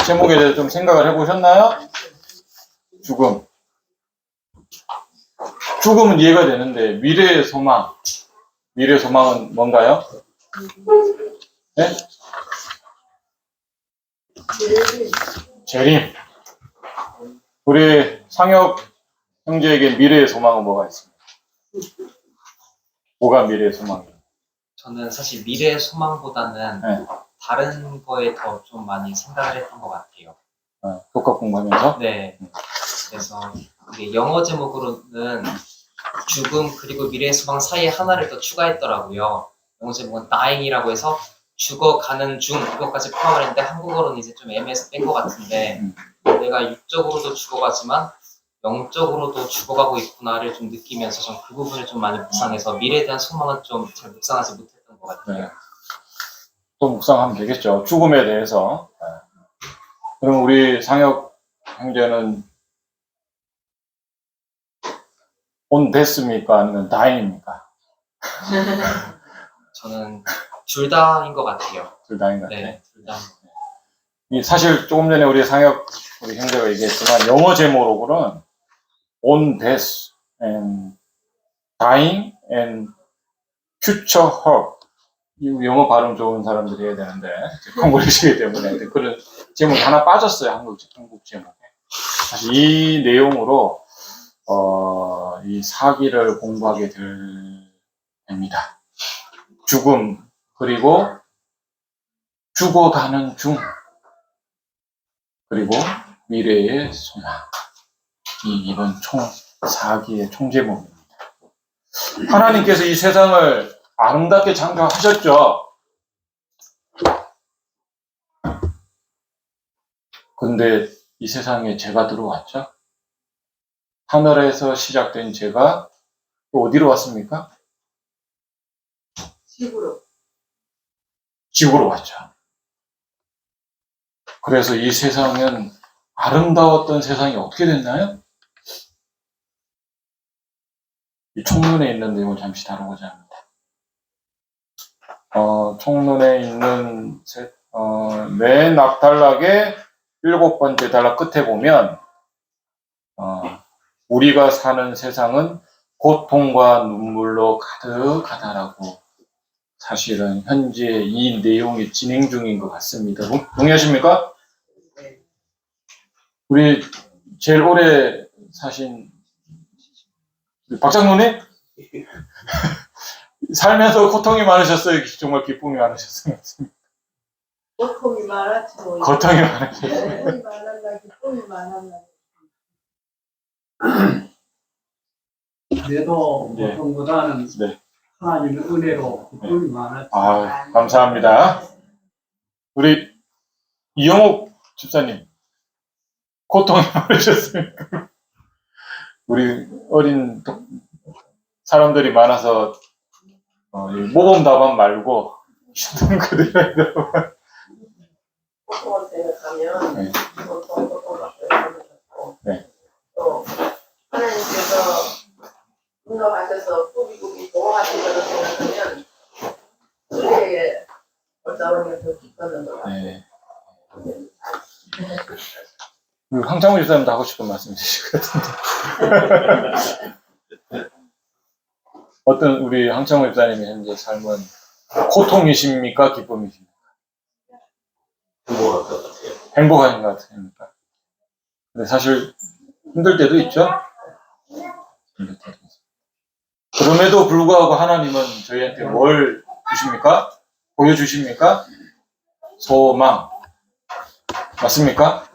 제목에 대해서 좀 생각을 해보셨나요? 죽음. 죽음은 이해가 되는데 미래의 소망. 미래의 소망은 뭔가요? 네? 재림. 우리 상혁 형제에게 미래의 소망은 뭐가 있습니까? 뭐가 미래의 소망이에요? 저는 사실 미래의 소망보다는 네. 다른 거에 더 좀 많이 생각을 했던 것 같아요. 독학 공부하면서? 네. 그래서 이게 영어 제목으로는 죽음 그리고 미래의 소망 사이에 하나를 더 추가했더라고요. 영어 제목은 dying이라고 해서 죽어가는 중 그것까지 포함을 했는데 한국어로는 이제 좀 애매해서 뺀 것 같은데 내가 육적으로도 죽어가지만 영적으로도 죽어가고 있구나를 좀 느끼면서 전 그 부분을 좀 많이 묵상해서 미래에 대한 소망은 좀 잘 묵상하지 못했던 것 같아요. 네. 또 묵상하면 되겠죠. 죽음에 대해서. 그럼 우리 상혁 형제는 온 됐습니까? 아니면 다행입니까? 저는 둘 다인 것 같아요. 둘 다인 것 같아요. 네, 둘 다. 사실 조금 전에 우리 상혁 우리 형제가 얘기했지만 영어 제목으로는 on death and dying and future hope. 이 영어 발음 좋은 사람들이 해야 되는데 콩글리시기 때문에 그런 제목이 하나 빠졌어요. 한국 제목에. 사실 이 내용으로 이 사기를 공부하게 됩니다. 죽음 그리고 죽어가는 중 그리고 미래의 소망. 이번 총 4기의 총제목입니다. 하나님께서 이 세상을 아름답게 창조하셨죠. 근데 이 세상에 죄가 들어왔죠. 하늘에서 시작된 죄가 또 어디로 왔습니까? 지구로 왔죠. 그래서 이 세상은 아름다웠던 세상이 어떻게 됐나요? 이 총론에 있는 내용을 잠시 다루고자 합니다. 총론에 있는 맨 앞단락의 7번째 단락 끝에 보면 우리가 사는 세상은 고통과 눈물로 가득하다라고 사실은 현재 이 내용이 진행 중인 것 같습니다. 동의하십니까? 우리 제일 오래 사신 박 장로님? 살면서 고통이 많으셨어요? 정말 기쁨이 많으셨어요? 고통이 많았죠. 고통이 많으셨어요? 고통이 많았나 기쁨이 많았나. 그래도 네. 보통보다는 네. 하나님의 은혜로 기쁨이 많았죠. 감사합니다. 우리 이영옥 집사님, 고통이 많으셨습니까? 우리 어린 사람들이 많아서 모범 답안 말고 있는 그대로 고통을 생각하면 네. 고통받고 있었고 네. 또 하나님께서 운동하셔서 꾸비꾸비 보호하신 것을 생각하면 은혜에 올라오는 더 기뻐하는 것 같아요. 네. 황창우 집사님도 하고 싶은 말씀 있으실 것 같은데. 어떤 우리 황창우 집사님의 현재 삶은 고통이십니까? 기쁨이십니까? 행복하신 것 같습니까? 근데 사실 힘들 때도 있죠? 힘들 때도 있죠. 그럼에도 불구하고 하나님은 저희한테 뭘 주십니까? 보여주십니까? 소망. 맞습니까?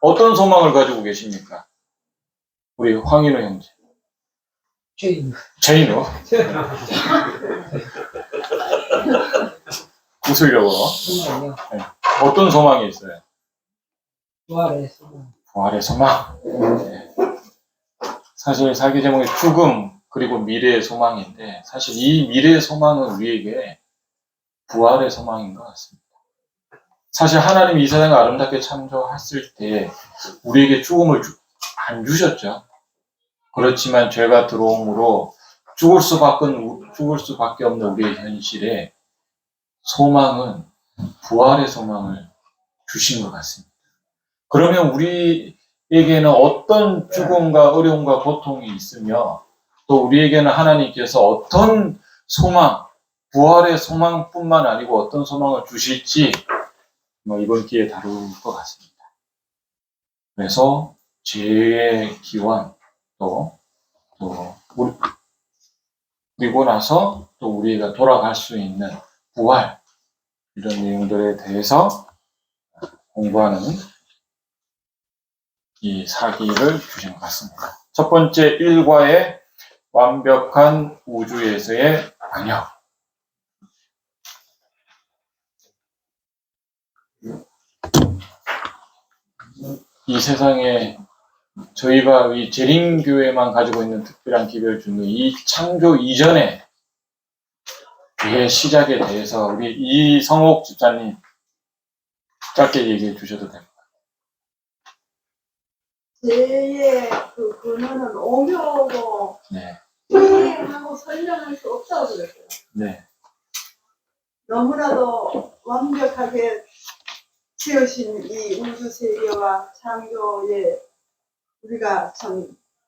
어떤 소망을 가지고 계십니까? 우리 황인호 형제. 죄인으로. 웃으려고. 네. 어떤 소망이 있어요? 부활의 소망. 네. 사실 사기 제목이 죽음 그리고 미래의 소망인데 사실 이 미래의 소망은 우리에게 부활의 소망인 것 같습니다. 사실 하나님이 이 세상을 아름답게 창조했을 때 우리에게 죽음을 안 주셨죠. 그렇지만 죄가 들어옴으로 죽을 수밖에 없는 우리의 현실에 소망은 부활의 소망을 주신 것 같습니다. 그러면 우리에게는 어떤 죽음과 어려움과 고통이 있으며 또 우리에게는 하나님께서 어떤 소망, 부활의 소망뿐만 아니고 어떤 소망을 주실지 이번 기회에 다룰 것 같습니다. 그래서 죄의 기원 그리고 나서 또 우리가 돌아갈 수 있는 부활 이런 내용들에 대해서 공부하는 이 사기를 주신 것 같습니다. 첫 번째 일과의 완벽한 우주에서의 반역. 이 세상에 저희가 이 재림교회만 가지고 있는 특별한 기별을 주는 이 창조 이전의 그의 시작에 대해서 우리 이성옥 집사님 짧게 얘기해 주셔도 됩니다. 죄의 그 근원은 오묘하고 네. 이해하고 설명할 수 없다고 그랬어요. 네. 너무나도 완벽하게 지으신 이 우주 세계와 창조에 우리가 참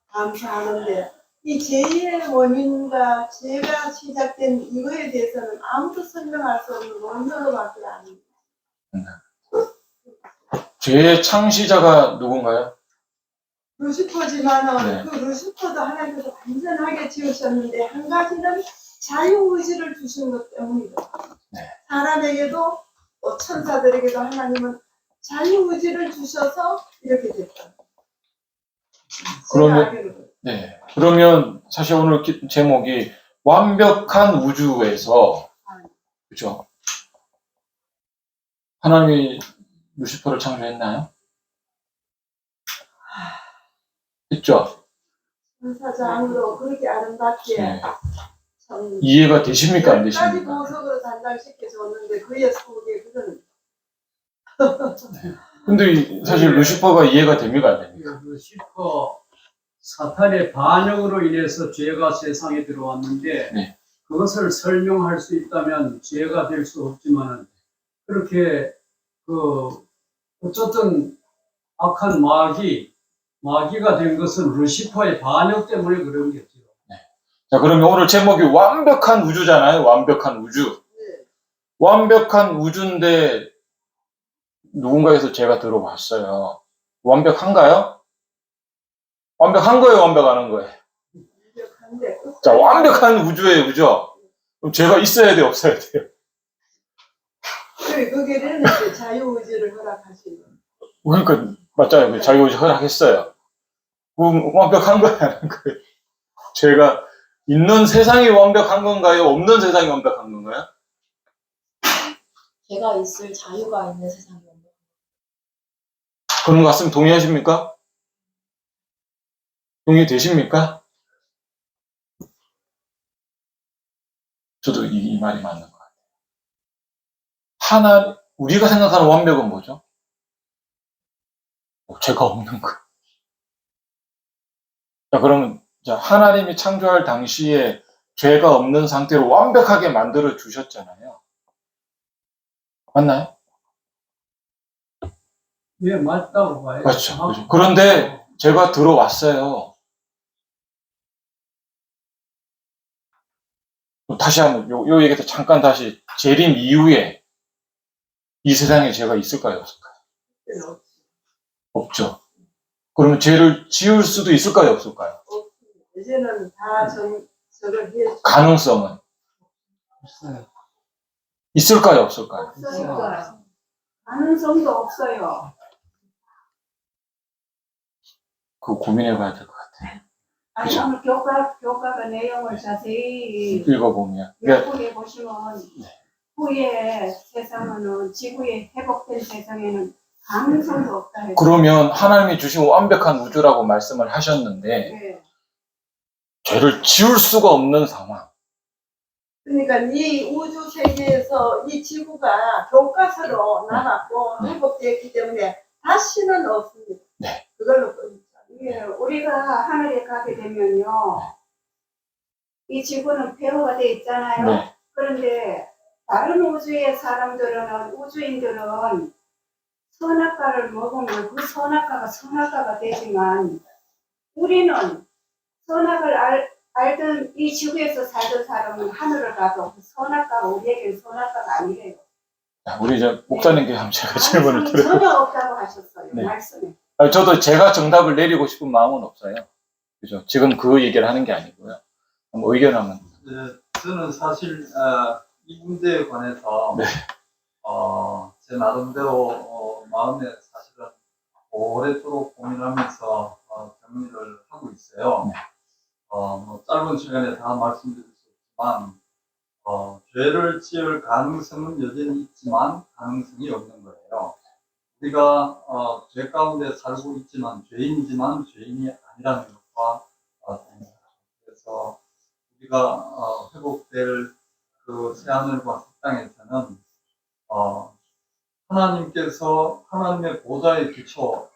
감사하는데 이 죄의 원인과 죄가 시작된 이거에 대해서는 아무도 설명할 수 없는 원소로밖에 아닙니다. 죄의 창시자가 누군가요? 루시퍼지만은 네. 그 루시퍼도 하나님께서 완전하게 지으셨는데 한 가지는 자유의지를 주신 것 때문이다. 네. 사람에게도 또 천사들에게도 하나님은 자유의지를 주셔서 이렇게 됐다. 네. 그러면 사실 오늘 제목이 완벽한 우주에서 그렇죠? 하나님이 루시퍼를 창조했나요? 했죠? 천사장으로 그렇게 아름답게 네. 참 이해가 되십니까? 안 10가지 되십니까? 보석으로 단장시켜 줬는데 그의 속에 그런 근데 사실 루시퍼가 이해가 됩니까? 안 됩니까? 루시퍼 사탄의 반역으로 인해서 죄가 세상에 들어왔는데 네. 그것을 설명할 수 있다면 죄가 될 수 없지만 그렇게 어쨌든 악한 마귀가 된 것은 루시퍼의 반역 때문에 그런 거죠. 자, 그러면 오늘 제목이 완벽한 우주잖아요. 완벽한 우주. 네. 완벽한 우주인데 누군가에서 제가 들어봤어요. 완벽한가요? 완벽한 거예요, 완벽 안 한 거예요? 완벽한데 자, 완벽한 우주예요, 그죠? 그럼 죄가 있어야 돼요, 없어야 돼요? 거기에는 이제 자유의지를 허락하시는 그러니까 맞잖아요. 자유의지 허락했어요. 그럼 완벽한 거예요, 안 한 거예요? 죄가 있는 세상이 완벽한 건가요? 없는 세상이 완벽한 건가요? 제가 있을 자유가 있는 세상이 없는 그런 것 같으면 동의하십니까? 동의되십니까? 저도 이 말이 맞는 것 같아요. 우리가 생각하는 완벽은 뭐죠? 죄가 없는 거. 자, 그러면, 하나님이 창조할 당시에 죄가 없는 상태로 완벽하게 만들어 주셨잖아요. 맞나요? 예, 맞다고 봐요. 맞죠. 그렇죠. 그런데 죄가 들어왔어요. 다시 한번, 요 얘기도 잠깐 다시, 재림 이후에 이 세상에 죄가 있을까요? 없을까요? 때는 없죠. 그러면 죄를 지을 수도 있을까요? 없을까요? 이제는 다 저걸 해 가능성은 없어요. 있을까요? 없을까요? 없으니까 가능성도 없어요. 그거 고민해 봐야 될 것 같아요. 아니 그죠? 오늘 교과가 내용을 자세히 읽어보면. 그러니까 연구해 보시면 네. 후에 세상은 지구에 회복된 세상에는 가능성도 없다 해서 그러면 하나님이 주신 완벽한 우주라고 말씀을 하셨는데, 네. 죄를 지울 수가 없는 상황. 그러니까 이 우주 세계에서 이 지구가 교과서로 나갔고 회복되었기 때문에 다시는 없습니다. 네. 그걸로 끝이죠. 예, 우리가 하늘에 가게 되면요 이 지구는 폐허가 돼 있잖아요. 네. 그런데 다른 우주의 사람들은, 우주인들은 선악과를 먹으면 그 선악과가 선악과가 되지만 우리는 선악을 알던 이 지구에서 살던 사람은 하늘을 가도 그 선악과가 우리에게는 선악과가 아니래요. 자, 우리 저 목사님께 한번 제가 질문을 가능성이 드려요. 전혀 없다고 하셨어요. 네. 말씀에. 저도 제가 정답을 내리고 싶은 마음은 없어요. 그죠? 지금 그 얘기를 하는 게 아니고요. 한번 의견 한번. 네, 저는 사실 이 문제에 관해서 네. 제 나름대로 마음에 사실은 오랫도록 고민하면서 정리를 하고 있어요. 네. 뭐 짧은 시간에 다 말씀드릴 수 없지만 죄를 지을 가능성은 여전히 있지만 가능성이 없는 거예요. 우리가 죄 가운데 살고 있지만 죄인이지만 죄인이 아니라는 것과 같습니다. 그래서 우리가 회복될 그 새하늘과 새 땅에서는 하나님께서 하나님의 보좌의 기초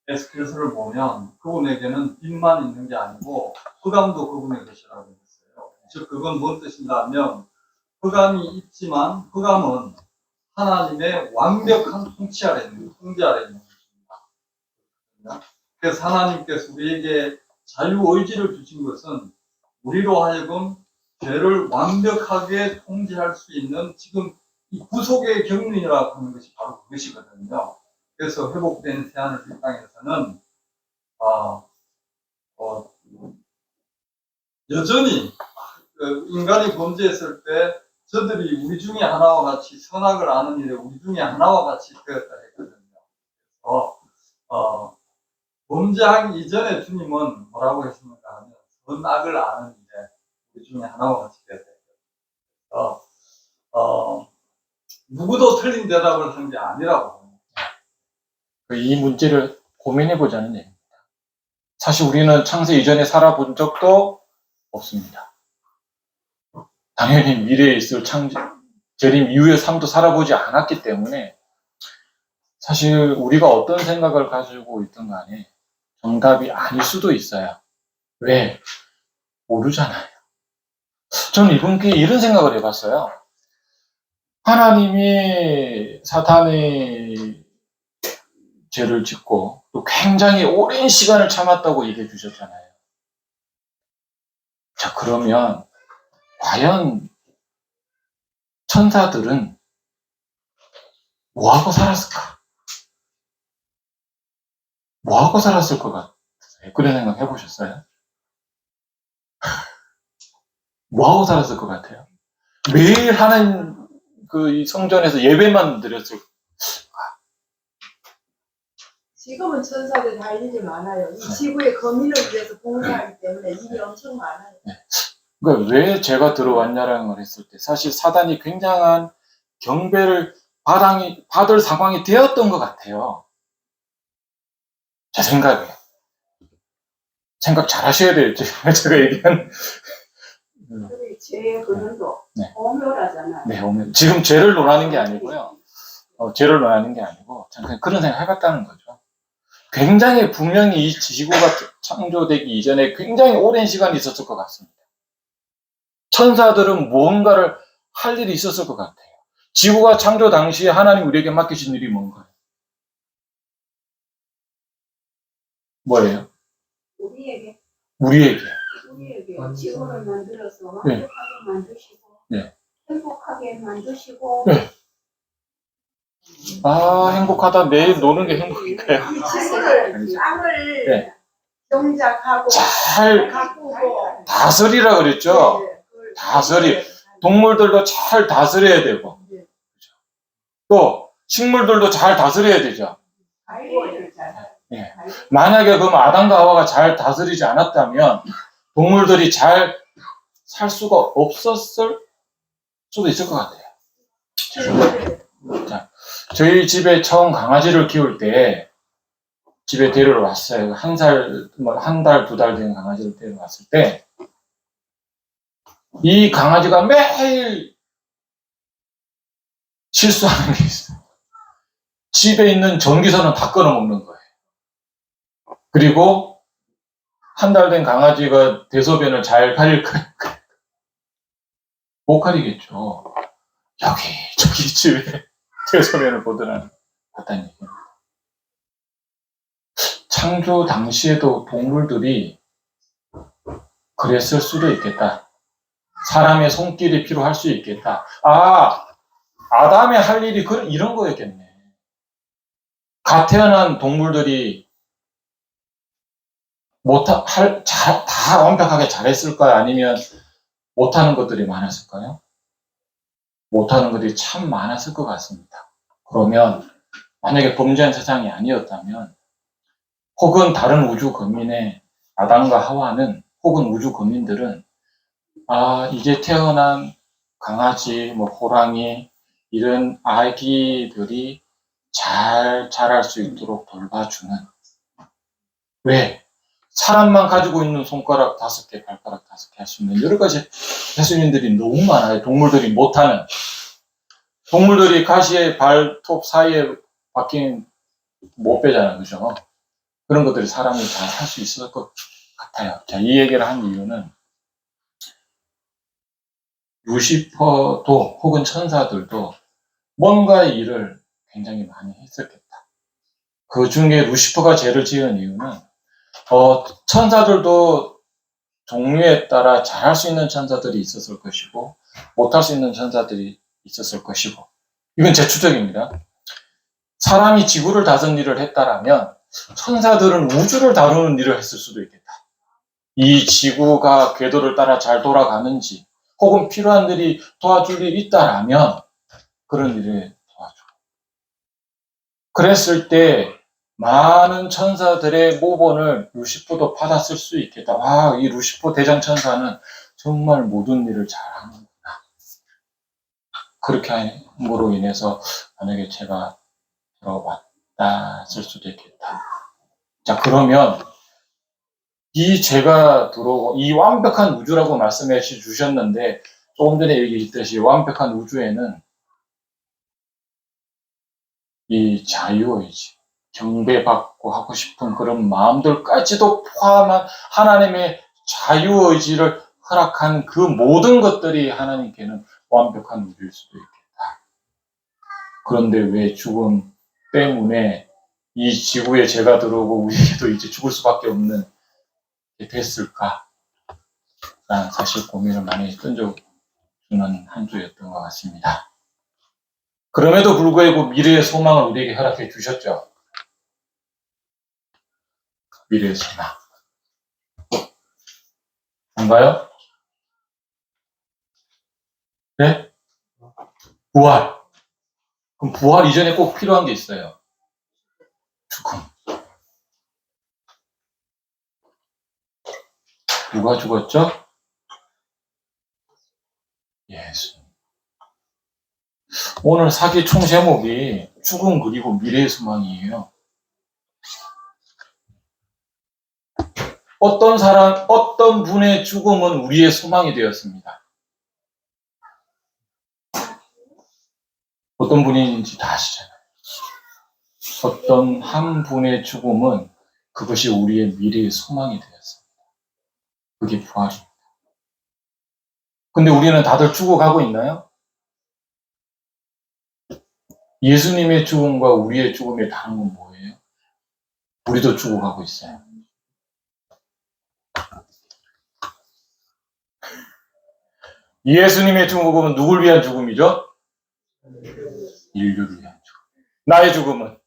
에스겔서를 보면 그분에게는 빛만 있는 게 아니고 흑암도 그분의 것이라고 했어요. 즉 그건 뭔 뜻인가 하면 흑암이 있지만 흑암은 하나님의 완벽한 통치 아래 있는 통제 아래 있는 것입니다. 그래서 하나님께서 우리에게 자유의지를 주신 것은 우리로 하여금 죄를 완벽하게 통제할 수 있는 지금 이 구속의 경륜이라고 하는 것이 바로 그것이거든요. 그래서 회복된 새하늘 새 땅에서는 여전히 인간이 범죄했을 때 저들이 우리 중에 하나와 같이 선악을 아는 일에 우리 중에 하나와 같이 되었다 했거든요. 범죄하기 이전에 주님은 뭐라고 했습니까 하면 선악을 아는 일에 우리 중에 하나와 같이 되었다 했거든요. 누구도 틀린 대답을 한 게 아니라고 봅니다. 이 문제를 고민해보자는 얘기입니다. 사실 우리는 창세 이전에 살아본 적도 없습니다. 당연히 미래에 있을 재림 이후의 삶도 살아보지 않았기 때문에 사실 우리가 어떤 생각을 가지고 있든 간에 정답이 아닐 수도 있어요. 왜? 모르잖아요. 저는 이번 기회에 이런 생각을 해봤어요. 하나님이 사탄의 죄를 짓고 또 굉장히 오랜 시간을 참았다고 얘기해 주셨잖아요. 자, 그러면 과연 천사들은 뭐하고 살았을까? 뭐하고 살았을 것 같아요? 그런 생각 해보셨어요? 뭐하고 살았을 것 같아요? 매일 하는 이 성전에서 예배만 드렸을 지금은 천사들 다 일이 많아요. 이 지구의 거민을 위해서 봉사하기 때문에 일이 엄청 많아요. 그러니까 왜 제가 들어왔냐라는 걸 했을 때 사실 사단이 굉장한 경배를 받을 상황이 되었던 것 같아요. 제 생각에. 생각 잘 하셔야 돼요. 제가 얘기한. 그리고 죄의 근원도 네. 오묘라잖아요. 네, 오늘 지금 죄를 논하는 게 아니고요. 죄를 논하는 게 아니고, 저는 그런 생각 해봤다는 거죠. 굉장히 분명히 이 지구가 창조되기 이전에 굉장히 오랜 시간이 있었을 것 같습니다. 천사들은 무언가를 할 일이 있었을 것 같아요. 지구가 창조 당시에 하나님 우리에게 맡기신 일이 뭔가요? 뭐예요? 우리에게 완전. 지구를 만들어서 네. 완벽하게 만드시고 네. 행복하게 만드시고 네. 행복하다. 매일 노는 게 행복인가요? 이 지구를 땅을 네. 경작하고 잘 가꾸고 다스리라 그랬죠? 네, 그걸 다스리. 동물들도 잘 다스려야 되고, 또 식물들도 잘 다스려야 되죠. 관리를 잘 예. 만약에 그럼 아담과 하와가 잘 다스리지 않았다면 동물들이 잘 살 수가 없었을 수도 있을 것 같아요. 자, 저희 집에 처음 강아지를 키울 때 집에 데리러 왔어요. 한 달, 2달 된 강아지를 데리러 왔을 때 이 강아지가 매일 실수하는 게 있어요. 집에 있는 전기선은 다 끊어먹는 거예요. 그리고 한 달 된 강아지가 대소변을 잘 가릴 거예요. 못 가리겠죠. 여기저기 집에 대소변을 보더라는 봤다는 얘기입니다. 창조 당시에도 동물들이 그랬을 수도 있겠다. 사람의 손길이 필요할 수 있겠다. 아담의 할 일이 이런 거였겠네. 갓 태어난 동물들이 다 완벽하게 잘했을까요? 아니면 못하는 것들이 많았을까요? 못하는 것들이 참 많았을 것 같습니다. 그러면 만약에 범죄한 세상이 아니었다면, 혹은 다른 우주 거민의 아담과 하와는, 혹은 우주 거민들은 이제 태어난 강아지, 호랑이 이런 아기들이 잘 자랄 수 있도록 돌봐주는, 왜? 사람만 가지고 있는 손가락 5개, 발가락 5개 할 수 있는 여러 가지 예수님들이 너무 많아요. 동물들이 못하는. 동물들이 가시의 발톱 사이에 박힌 못 빼잖아요. 그죠? 그런 것들이 사람이 잘 할 수 있을 것 같아요. 자, 이 얘기를 한 이유는 루시퍼도 혹은 천사들도 뭔가 일을 굉장히 많이 했었겠다. 그 중에 루시퍼가 죄를 지은 이유는 천사들도 종류에 따라 잘할 수 있는 천사들이 있었을 것이고 못할 수 있는 천사들이 있었을 것이고, 이건 제 추정입니다. 사람이 지구를 다스리는 일을 했다라면 천사들은 우주를 다루는 일을 했을 수도 있겠다. 이 지구가 궤도를 따라 잘 돌아가는지, 혹은 필요한 일이 도와줄 일이 있다라면 그런 일을 도와줘. 그랬을 때 많은 천사들의 모본을 루시퍼도 받았을 수 있겠다. 이 루시퍼 대장천사는 정말 모든 일을 잘하는구나. 그렇게 함으로 인해서 만약에 제가 들어왔다 쓸 수도 있겠다. 자, 그러면 이 죄가 들어오고, 이 완벽한 우주라고 말씀해 주셨는데, 조금 전에 얘기했듯이 완벽한 우주에는 이 자유의지, 경배받고 하고 싶은 그런 마음들까지도 포함한 하나님의 자유의지를 허락한 그 모든 것들이 하나님께는 완벽한 우주일 수도 있겠다. 그런데 왜 죽음 때문에 이 지구에 죄가 들어오고 우리에게도 이제 죽을 수밖에 없는 게 됐을까? 라는 사실 고민을 많이 던져주는 한 주였던 것 같습니다. 그럼에도 불구하고 미래의 소망을 우리에게 허락해 주셨죠. 미래의 소망. 뭔가요? 네? 부활. 그럼 부활 이전에 꼭 필요한 게 있어요. 죽음. 누가 죽었죠? 예수. 오늘 사기 총 제목이 죽음 그리고 미래의 소망이에요. 어떤 분의 죽음은 우리의 소망이 되었습니다. 어떤 분인지 다 아시잖아요. 어떤 한 분의 죽음은 그것이 우리의 미래의 소망이 되었습니다. 그게 부활입니다. 근데 우리는 다들 죽어가고 있나요? 예수님의 죽음과 우리의 죽음의 다른 건 뭐예요? 우리도 죽어가고 있어요. 예수님의 죽음은 누굴 위한 죽음이죠? 인류를 위한 죽음. 나의 죽음은?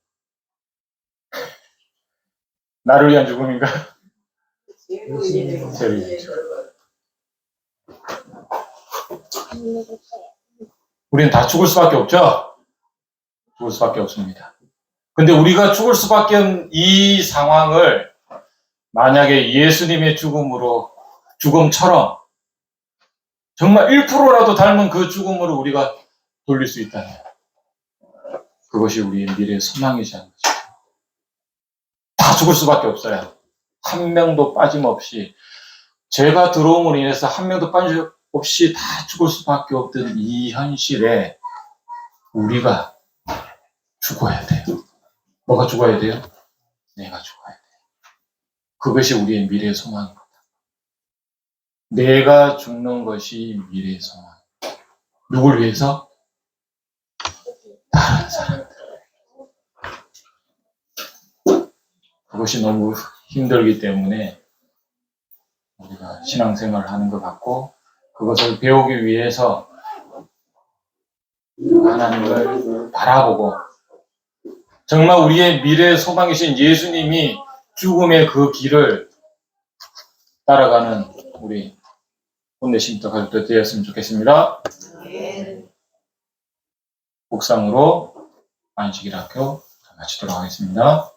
나를 위한 죽음인가? 저를 위한 죽음. 우리는 다 죽을 수밖에 없죠? 죽을 수밖에 없습니다. 근데 우리가 죽을 수밖에 없는 이 상황을 만약에 예수님의 죽음처럼 정말 1%라도 닮은 그 죽음으로 우리가 돌릴 수 있다면 그것이 우리의 미래의 소망이지 않을까 싶습니다. 다 죽을 수밖에 없어요. 한 명도 빠짐없이. 죄가 들어옴으로 인해서 한 명도 빠짐없이 다 죽을 수밖에 없던 이 현실에 우리가 죽어야 돼요. 뭐가 죽어야 돼요? 내가 죽어야 돼요. 그것이 우리의 미래의 소망입니다. 내가 죽는 것이 미래의 소망. 누굴 위해서? 다른 사람들. 그것이 너무 힘들기 때문에 우리가 신앙생활을 하는 것 같고, 그것을 배우기 위해서 하나님을 바라보고, 정말 우리의 미래의 소망이신 예수님이 죽음의 그 길을 따라가는 우리 혼내심터 가족들 되었으면 좋겠습니다. 묵상으로 안식일학교 마치도록 하겠습니다.